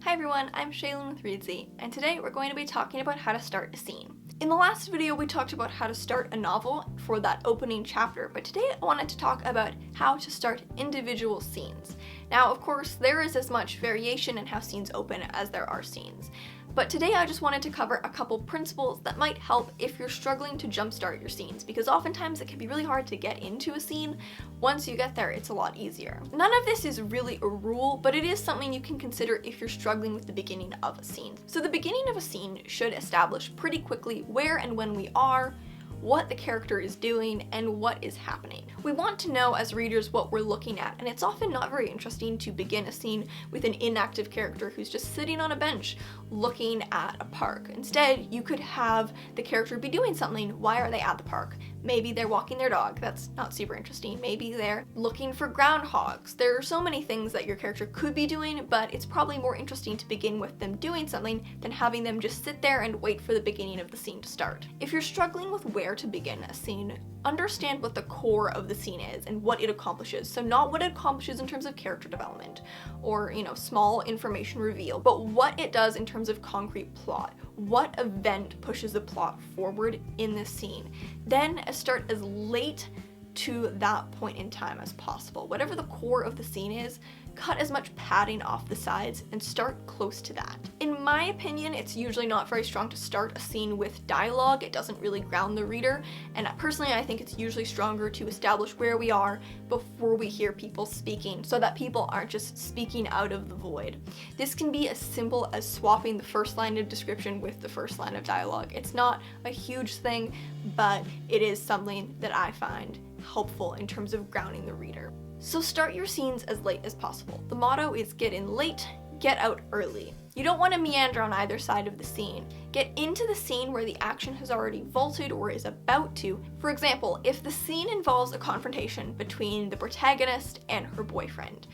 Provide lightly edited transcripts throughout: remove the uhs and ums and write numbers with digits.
Hi everyone, I'm Shaylin with Reedsy, and today we're going to be talking about how to start a scene. In the last video, we talked about how to start a novel for that opening chapter, but today I wanted to talk about how to start individual scenes. Now, of course, there is as much variation in how scenes open as there are scenes. But today I just wanted to cover a couple principles that might help if you're struggling to jumpstart your scenes, because oftentimes it can be really hard to get into a scene. Once you get there, it's a lot easier. None of this is really a rule, but it is something you can consider if you're struggling with the beginning of a scene. So the beginning of a scene should establish pretty quickly where and when we are, what the character is doing, and what is happening. We want to know as readers what we're looking at, and it's often not very interesting to begin a scene with an inactive character who's just sitting on a bench looking at a park. Instead, you could have the character be doing something. Why are they at the park? Maybe they're walking their dog. That's not super interesting. Maybe they're looking for groundhogs. There are so many things that your character could be doing, but it's probably more interesting to begin with them doing something than having them just sit there and wait for the beginning of the scene to start. If you're struggling with where to begin a scene, understand what the core of the scene is and what it accomplishes. So not what it accomplishes in terms of character development or, small information reveal, but what it does in terms of concrete plot. What event pushes the plot forward in this scene? Then start as late to that point in time as possible. Whatever the core of the scene is, cut as much padding off the sides and start close to that. In my opinion, it's usually not very strong to start a scene with dialogue. It doesn't really ground the reader, and personally I think it's usually stronger to establish where we are before we hear people speaking, so that people aren't just speaking out of the void. This can be as simple as swapping the first line of description with the first line of dialogue. It's not a huge thing, but it is something that I find helpful in terms of grounding the reader. So start your scenes as late as possible. The motto is get in late, get out early. You don't want to meander on either side of the scene. Get into the scene where the action has already vaulted or is about to. For example, if the scene involves a confrontation between the protagonist and her boyfriend.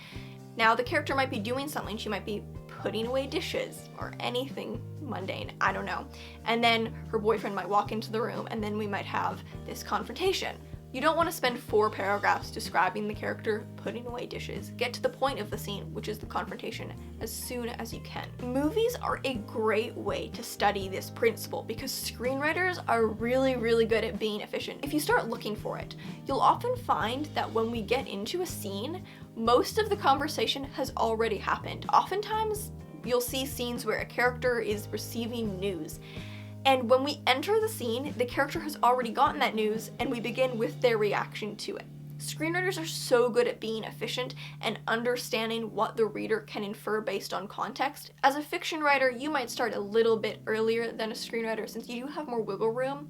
Now the character might be doing something, she might be putting away dishes or anything mundane, I don't know. And then her boyfriend might walk into the room and then we might have this confrontation. You don't want to spend 4 paragraphs describing the character putting away dishes. Get to the point of the scene, which is the confrontation, as soon as you can. Movies are a great way to study this principle because screenwriters are really good at being efficient. If you start looking for it, you'll often find that when we get into a scene, most of the conversation has already happened. Oftentimes, you'll see scenes where a character is receiving news. And when we enter the scene, the character has already gotten that news and we begin with their reaction to it. Screenwriters are so good at being efficient and understanding what the reader can infer based on context. As a fiction writer, you might start a little bit earlier than a screenwriter since you do have more wiggle room.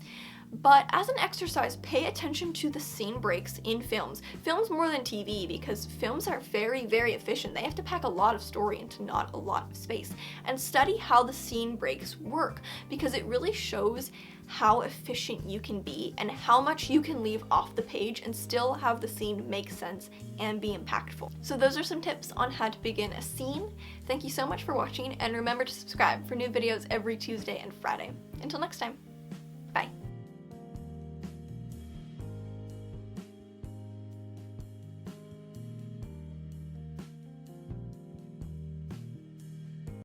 But as an exercise, pay attention to the scene breaks in films. Films more than TV, because films are very efficient. They have to pack a lot of story into not a lot of space. And study how the scene breaks work, because it really shows how efficient you can be and how much you can leave off the page and still have the scene make sense and be impactful. So those are some tips on how to begin a scene. Thank you so much for watching, and remember to subscribe for new videos every Tuesday and Friday. Until next time, bye.